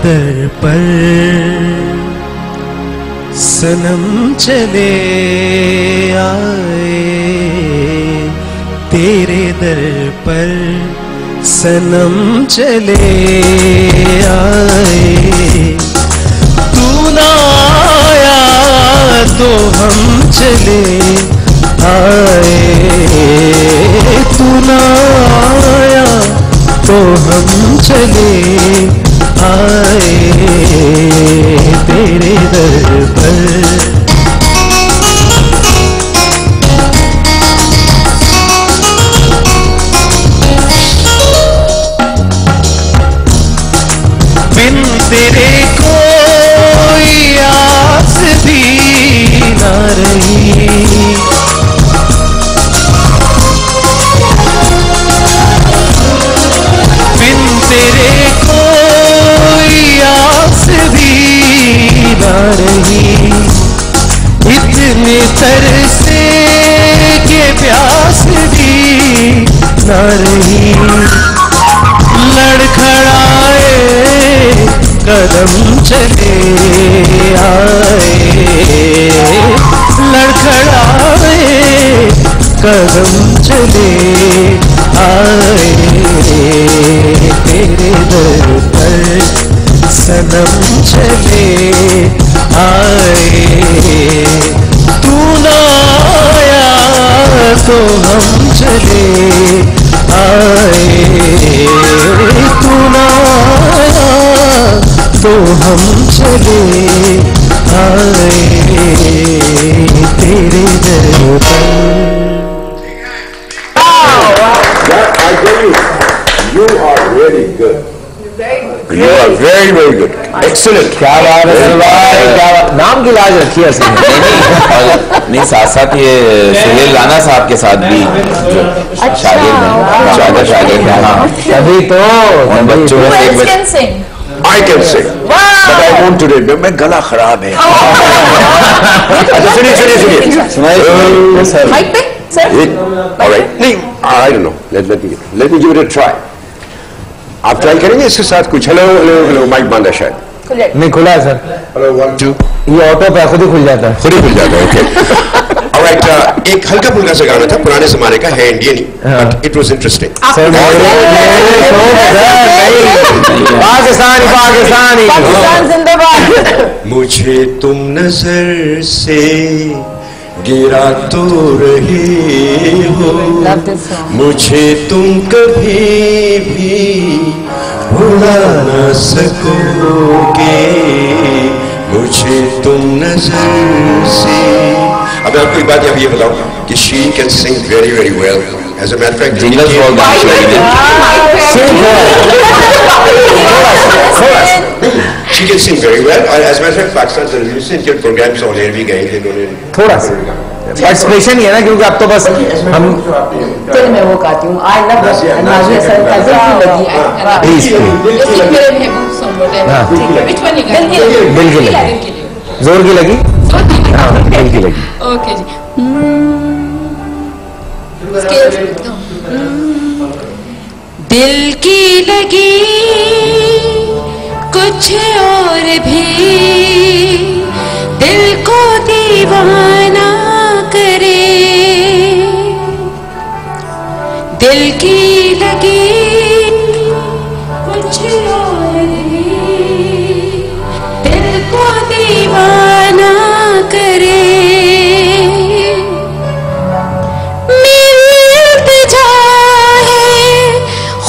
दर पर सनम चले आए, तेरे दर पर सनम चले आए। तू ना आया तो हम चले आए, तू ना आया तो हम चले आए, तेरे दर पर। बिन तेरे कोई आस भी ना रही, बिन तेरे कोई आस भी ना रही। इतने तरसे के प्यास भी ना रही। लड़खड़ाए कदम चले आए, लड़खड़ाए कदम चले आए, तेरे दर पर सनम चले आए। तू ना आया तो हम चले आए, तू ना आया तो हम चले आए, तेरे दर पर। I tell you, you are really good. You are very, very good. Excellent. क्या बात है सर भाई, क्या बात। नाम की लाज रखी है सर। नहीं, साथ साथ ये सुहेल राणा साहब के साथ भी शागिर्द हैं, शागिर्द हैं। हाँ, तभी तो बच्चों में एक बच्चे I can sing, but I won't today. मैं गला खराब है। अच्छा सुनिए सुनिए सुनिए। सर माइक पे सर। All right. नहीं, I don't know. Let me give it a try. आप ट्राई करेंगे इसके साथ कुछ? हेलो हेलो हेलो, माइक बंद है शायद। नहीं खुला है सर। हेलो 1 2। ये ऑटो पे खुद ही खुल जाता है। खुद ही खुल जाता है। ओके। ऑलराइट, एक हल्का फुल्का सा गाना था, पुराने जमाने का है, Indian he, but it was interesting. Pakistani Pakistani Pakistan जिंदाबाद। मुझे तुम नजर से गिरा तो रहे हो, मुझे तुम कभी भी भुला न सकोगे, मुझे तुम नजर से। अब मैं आपको एक बात ये बताऊं कि she can sing very very well. As a matter of fact jingles बोल she can sing very well, और as a matter of fact Pakistan television से इनके प्रोग्राम्स ऑन एयर भी गए थे इन्होंने। थोड़ा सा एक्सप्रेशन ही है ना, क्योंकि अब तो बस हम चल मैं वो गाती हूँ। आई लव नाज़िया सर का दिल की लगी। प्लीज दिल की लगी। जोर की लगी। हाँ दिल की लगी। ओके जी। दिल की लगी कुछ और भी दिल को दीवाना करे, दिल की लगी कुछ और भी दिल को दीवाना करे। मेरी इल्तिजा है,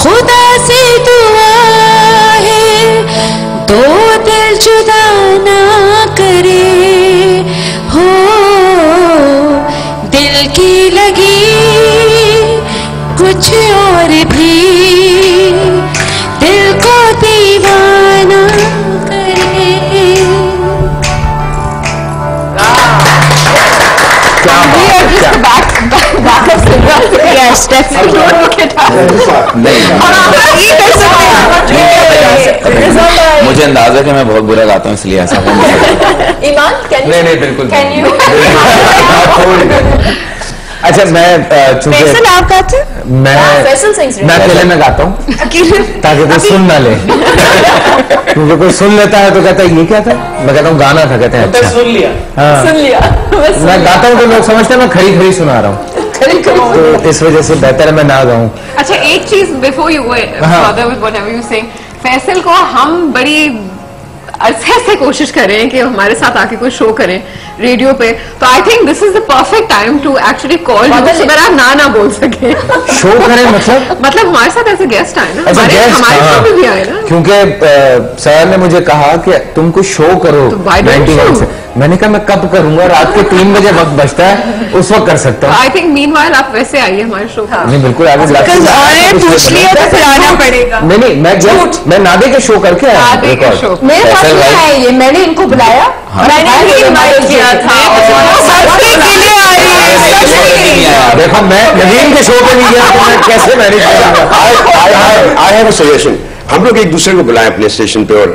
खुदा से दुआ है, दो दिल जुदा ना करे हो। दिल की लगी कुछ और भी दिल को दीवाना करे। मुझे अंदाजा कि मैं बहुत बुरा गाता हूँ, इसलिए ऐसा ईमान नहीं बिल्कुल कैन यू अच्छा मैं फैसल आप गाते हैं? मैं अकेले में गाता हूँ ताकि कोई सुन ना ले। क्योंकि कोई सुन लेता है तो कहता है ये क्या था, मैं कहता हूँ गाना था, कहते हैं अच्छा सुन लिया। हाँ सुन लिया मैं गाता हूँ तो लोग समझते हैं मैं खड़ी खड़ी सुना रहा हूँ, तो इस वजह से बेहतर है मैं ना गाऊँ। अच्छा एक चीज बिफोर यू फैसल को हम बड़ी अरसे से कोशिश कर रहे हैं कि हमारे साथ आके कोई शो करें रेडियो पे, तो I think this is the perfect time to actually call you so that आप ना बोल सके। शो करें मतलब हमारे साथ ऐसे गेस्ट आए ना, हमारे साथ भी आए ना, क्योंकि सर ने मुझे कहा कि तुम कुछ शो करो 91 से। मैंने कहा मैं कब करूंगा, रात के 3 बजे वक्त बचता है, उस वक्त कर सकता हूँ। आई थिंक मीनवाइल आप वैसे आइए हमारे शो। नहीं बिल्कुल आगे पूछ लिया तो फिर आना पड़ेगा। नहीं मैं नादे के शो करके आया, मेरे पास नहीं आए ये, मैंने इनको बुलाया, मैंने इनवाइट किया था। देखो मैं नवीन के शो पे नहीं गया तो मैं कैसे मैनेज करूंगा। आई हैव अ सजेशन, हम लोग एक दूसरे को बुलाएं अपने स्टेशन पे और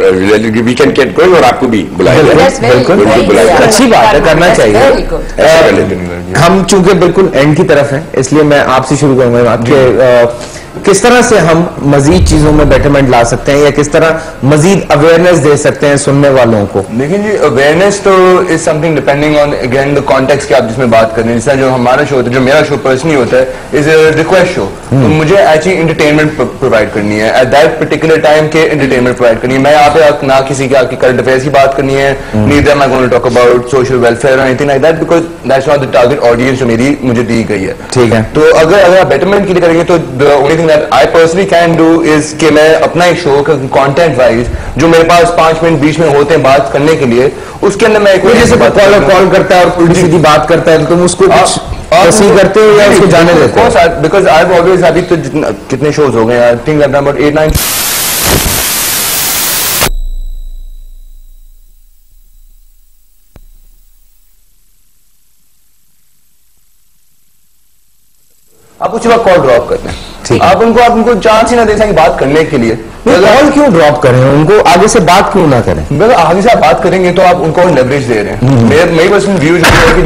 वी कैन गेट गोइंग और आपको भी बुलाएं। बिल्कुल अच्छी बात है, करना चाहिए। हम चूंकि बिल्कुल एंड की तरफ हैं, इसलिए मैं आपसे शुरू करूंगा बात कि किस तरह से हम मजीद चीजों में बेटरमेंट ला सकते हैं या किस तरह मजीद अवेयरनेस दे सकते हैं सुनने वालों को। लेकिन जी अवेयरनेस तो is something depending on again the context कि आप जिसमें बात कर रहे हैं। जैसा जो हमारा शो होता है, जो मेरा शो पर्सनली होता है, इज अ रिक्वेस्ट शो। तो मुझे ऐसी इंटरटेनमेंट प्रोवाइड करनी है एट दैट पर्टिकुलर टाइम के, इंटरटेनमेंट प्रोवाइड करनी है। मैं यहाँ पे ना किसी के आपकी करंट अफेयर्स की बात करनी है, neither am I going to talk about social welfare और anything like that, because that's not the target audience जो मेरी मुझे दी गई है। ठीक है, तो अगर आप बेटरमेंट के लिए करेंगे तो the only thing that I personally can do is कि मैं अपना एक शो कंटेंट वाइज जो मेरे पास 5 मिनट बीच में होते हैं बात करने के लिए, उसके अंदर मैं जैसे कॉल करता है और उल्टी सीधी बात करता है तो तुम उसको वसी करते हो या उसको जाने देते हो? बिकॉज आई ऑलवेज, अभी तो कितने शोज हो गए, आई थिंक अबाउट 8-9। आप उसी वक्त कॉल ड्रॉप करते हैं, आप उनको चांस ही ना दे सकें बात करने के लिए। कॉल क्यों ड्रॉप करें, उनको आगे से बात क्यों ना करें? अगर आगे से आप बात करेंगे तो आप उनको लेवरेज दे रहे हैं। मेरी पर्सनल व्यू जो है कि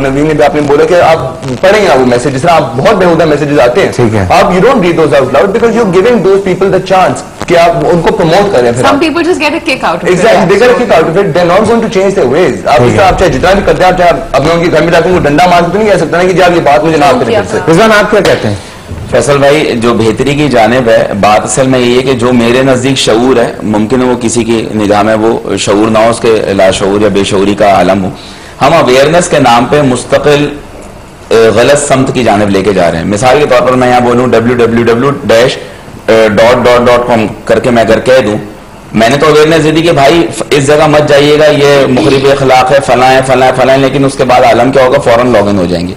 नवीन ने भी आपने बोला कि आप पढ़ेंगे वो मैसेज, जिस तरह आप बहुत बेहुदा मैसेजेस आते हैं, ठीक है, आप you don't read those out loud because you giving those people the chance कि आप उनको प्रमोट करें। Some people just get a kick out of it. Exactly, they get a kick out of it. They're not going to change their ways. आप चाहे जितना भी करते हैं, आप चाहे अब मैं उनके घर में जाकर उनको डंडा मार तो नहीं कह सकता ना कि आप ये बात मुझे ना करें। रिजवान आप क्या कहते हैं? फैसल भाई, जो बेहतरी की जानिब है, बात असल में ये है कि जो मेरे नज़दीक शऊर है, मुमकिन है वो किसी की निगाह में वो शऊर ना हो, उसके लाशऊर या बेशऊरी का आलम हो। हम अवेयरनेस के नाम पे मुस्तकिल गलत समत की जानिब लेके जा रहे हैं। मिसाल के तौर पर मैं यहाँ बोलूँ www.com करके मैं अगर कह दूँ, मैंने तो अवेयरनेस दे दी कि भाई इस जगह मत जाइएगा, ये मुखरिब अखलाक है, फलां है, फलां है, फलां है, लेकिन उसके बाद आलम क्या होगा, फौरन लॉग इन हो जाएंगे।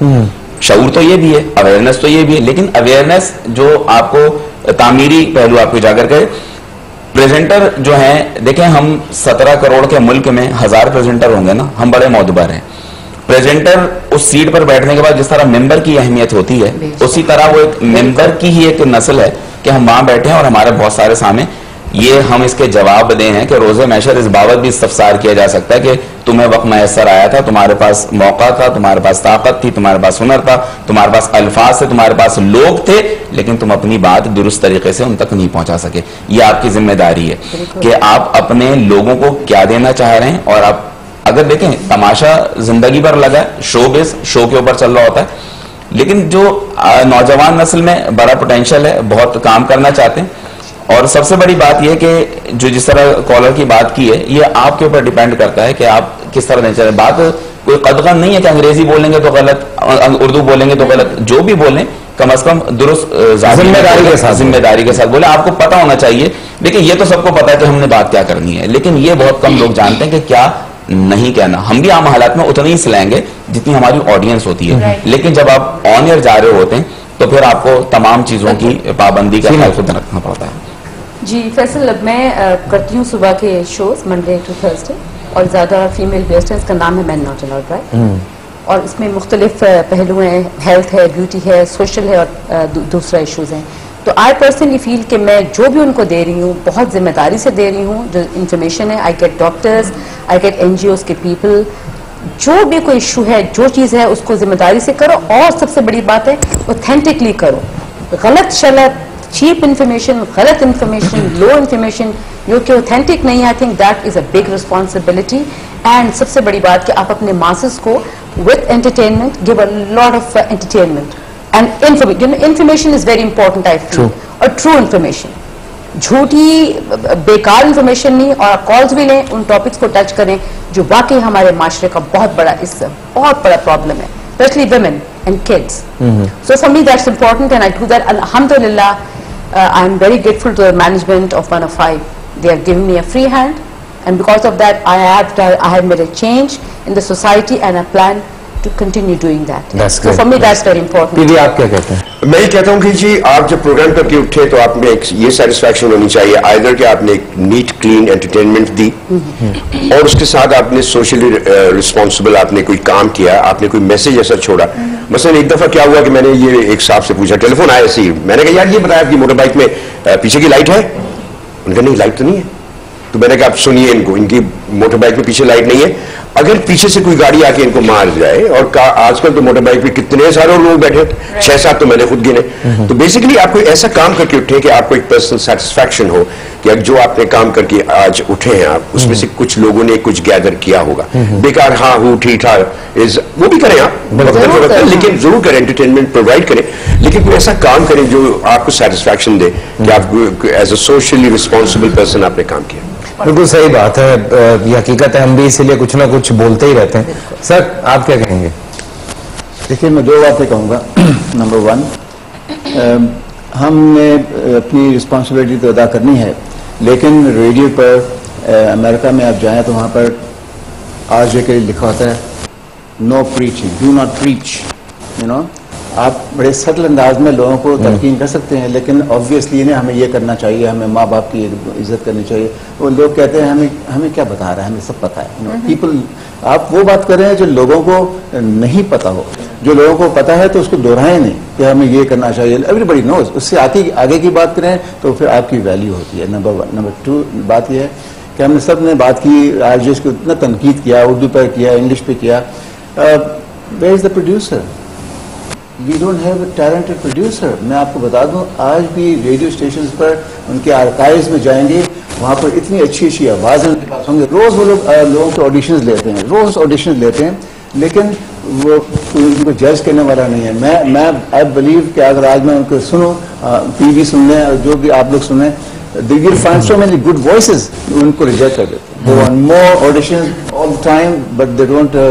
शऊर तो ये भी है, अवेयरनेस तो ये भी है, लेकिन अवेयरनेस जो आपको तामीरी पहलू आपको जाकर के प्रेजेंटर जो हैं, देखें हम 17 करोड़ के मुल्क में 1000 प्रेजेंटर होंगे ना, हम बड़े मोतबर हैं। प्रेजेंटर उस सीट पर बैठने के बाद जिस तरह मेंबर की अहमियत होती है, उसी तरह वो एक मेंबर की ही एक नस्ल है कि हम वहां बैठे हैं और हमारे बहुत सारे सामने ये हम इसके जवाब दें हैं कि रोज़े महशर इस बाबत भी इस्तफसार किया जा सकता है कि तुम्हें वक्त मैसर आया था, तुम्हारे पास मौका था, तुम्हारे पास ताकत थी, तुम्हारे पास हुनर था, तुम्हारे पास अल्फाज थे, तुम्हारे पास लोग थे, लेकिन तुम अपनी बात दुरुस्त तरीके से उन तक नहीं पहुंचा सके। ये आपकी जिम्मेदारी है कि आप अपने लोगों को क्या देना चाह रहे हैं। और आप अगर देखें, तमाशा जिंदगी भर लगा है, शो के ऊपर चल रहा होता है, लेकिन जो नौजवान नस्ल में बड़ा पोटेंशियल है, बहुत काम करना चाहते हैं। और सबसे बड़ी बात यह कि जो जिस तरह कॉलर की बात की है, ये आपके ऊपर डिपेंड करता है कि आप किस तरह देना चाहते हैं। बात कोई कदगन नहीं है कि अंग्रेजी बोलेंगे तो गलत, उर्दू बोलेंगे तो गलत, जो भी बोलें कम से कम दुरुस्त जिम्मेदारी के साथ बोले। आपको पता होना चाहिए। देखिए, ये तो सबको पता है कि हमने बात क्या करनी है, लेकिन ये बहुत कम लोग जानते हैं कि क्या नहीं कहना। हम भी आम हालात में उतनी ही सिलाएंगे जितनी हमारी ऑडियंस होती है, लेकिन जब आप ऑन एयर जा रहे होते हैं तो फिर आपको तमाम चीजों की पाबंदी का ख्याल खुद रखना पड़ता है। जी फैसल, मैं करती हूँ सुबह के शोज मंडे टू थर्सडे और ज़्यादा फीमेल बेस्ड है। इसका नाम है मैन नॉट अलाउड, राइट? और इसमें मुख्तलिफ पहलू हैं, हेल्थ है, ब्यूटी है, सोशल है और दूसरा इशूज़ हैं। तो आई पर्सनली फील कि मैं जो भी उनको दे रही हूँ बहुत जिम्मेदारी से दे रही हूँ। जो इन्फॉर्मेशन है, I get doctors, I get NGOs के पीपल, जो भी कोई इशू है, जो चीज़ है, उसको जिम्मेदारी से करो, और सबसे बड़ी बात है ऑथेंटिकली करो। गलत शलत, चीप इंफॉर्मेशन, गलत इंफॉर्मेशन, लो इंफॉर्मेशन जो कि ऑथेंटिक नहीं है, I think that is a big responsibility. And सबसे बड़ी बात कि आप अपने मासेस को with entertainment give a lot of entertainment and information is very important I feel, और ट्रू इंफॉर्मेशन, झूठी बेकार इंफॉर्मेशन नहीं। और आप कॉल्स भी लें, उन टॉपिक्स को टच करें जो वाकई हमारे माशरे का बहुत बड़ा हिस्सा, बहुत बड़ा प्रॉब्लम है, specially women and kids. So for me that's important and I do that. Alhamdulillah, I'm very grateful to the management of 105. They have given me a free hand, and because of that I have made a change in the society and I plan to continue doing that. That's so great. for me that's very important. दीदी आप क्या कहते हैं? मैं ये कहता हूँ कि जी आप जब प्रोग्राम करके उठे तो आप में एक ये सेटिस्फैक्शन होनी चाहिए आइदर कि आपने एक नीट क्लीन एंटरटेनमेंट दी और उसके साथ आपने सोशली रिस्पॉन्सिबल आपने कोई काम किया, आपने कोई मैसेज ऐसा छोड़ा। मसलन एक दफा क्या हुआ कि मैंने ये एक साहब से पूछा, टेलीफोन आया ऐसे ही, मैंने कहा यार ये बताया आपकी मोटर बाइक में पीछे की लाइट है? उन्होंने कहा नहीं लाइट तो नहीं है। तो मैंने कहा आप सुनिए इनको, इनकी मोटर बाइक में पीछे लाइट नहीं है, अगर पीछे से कोई गाड़ी आके इनको मार जाए, और आजकल तो मोटर बाइक पे कितने सारे लोग बैठे, 6-7 तो मैंने खुद गिने। तो बेसिकली आपको ऐसा काम करके उठे कि आपको एक पर्सनल सेटिस्फैक्शन हो कि जो आपने काम करके आज उठे हैं आप, उसमें से कुछ लोगों ने कुछ गैदर किया होगा। बेकार हाँ हूँ ठीक ठाक इज वो भी करें आप, लेकिन जरूर करें, एंटरटेनमेंट प्रोवाइड करें, लेकिन कोई ऐसा काम करें जो आपको सेटिस्फैक्शन दे कि आप as a socially responsible person आपने काम किया। बिल्कुल सही बात है, ये हकीकत है, हम भी इसीलिए कुछ ना कुछ बोलते ही रहते हैं। सर आप क्या कहेंगे? देखिए मैं 2 बातें कहूँगा। नंबर 1, हमने अपनी रिस्पॉन्सिबिलिटी तो अदा करनी है, लेकिन रेडियो पर अमेरिका में आप जाएं तो वहाँ पर आरजे के लिखा होता है no preaching, do not preach, you know. आप बड़े सटल अंदाज में लोगों को तलकीन कर सकते हैं, लेकिन ऑब्वियसली ने हमें ये करना चाहिए, हमें माँ बाप की इज्जत करनी चाहिए। वो लोग कहते हैं हमें क्या बता रहा है, हमें सब पता है। पीपल, आप वो बात कर रहे हैं जो लोगों को नहीं पता हो, जो लोगों को पता है तो उसको दोहराएं नहीं कि हमें ये करना चाहिए, एवरीबडी नोज। उससे आगे की बात करें तो फिर आपकी वैल्यू होती है। नंबर 1। नंबर 2 बात यह है कि हमने सब ने बात की, आज इसको इतना तनकीद किया, उर्दू पर किया, इंग्लिश पे किया। Where is the producer? We don't have a talented producer. मैं आपको बता दूं, आज भी रेडियो स्टेशन पर उनके आर्काइव्स में जाएंगे, वहाँ पर इतनी अच्छी अच्छी आवाज़ें उनके पास होंगे। रोज़ वो लोगों के ऑडिशंस लेते हैं, रोज़ ऑडिशन लेते हैं, लेकिन वो उनको जज करने वाला नहीं है। मैं आई बिलीव कि अगर आज मैं उनको सुनूं, टीवी सुनने, जो भी आप लोग सुने, they will find so many good voices, उनको रिजेक्ट कर देते हैं। They want more auditions all the time, but they don't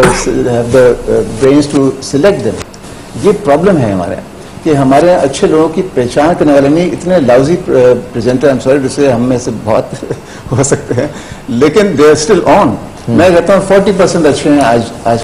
have the brains to select them. ये प्रॉब्लम है हमारे कि हमारे अच्छे लोगों की पहचान करने वाले नहीं, इतने lousy presenter, I am sorry, जिससे हम में से बहुत हो सकते हैं, लेकिन दे आर स्टिल ऑन। मैं कहता हूँ 40% अच्छे हैं आज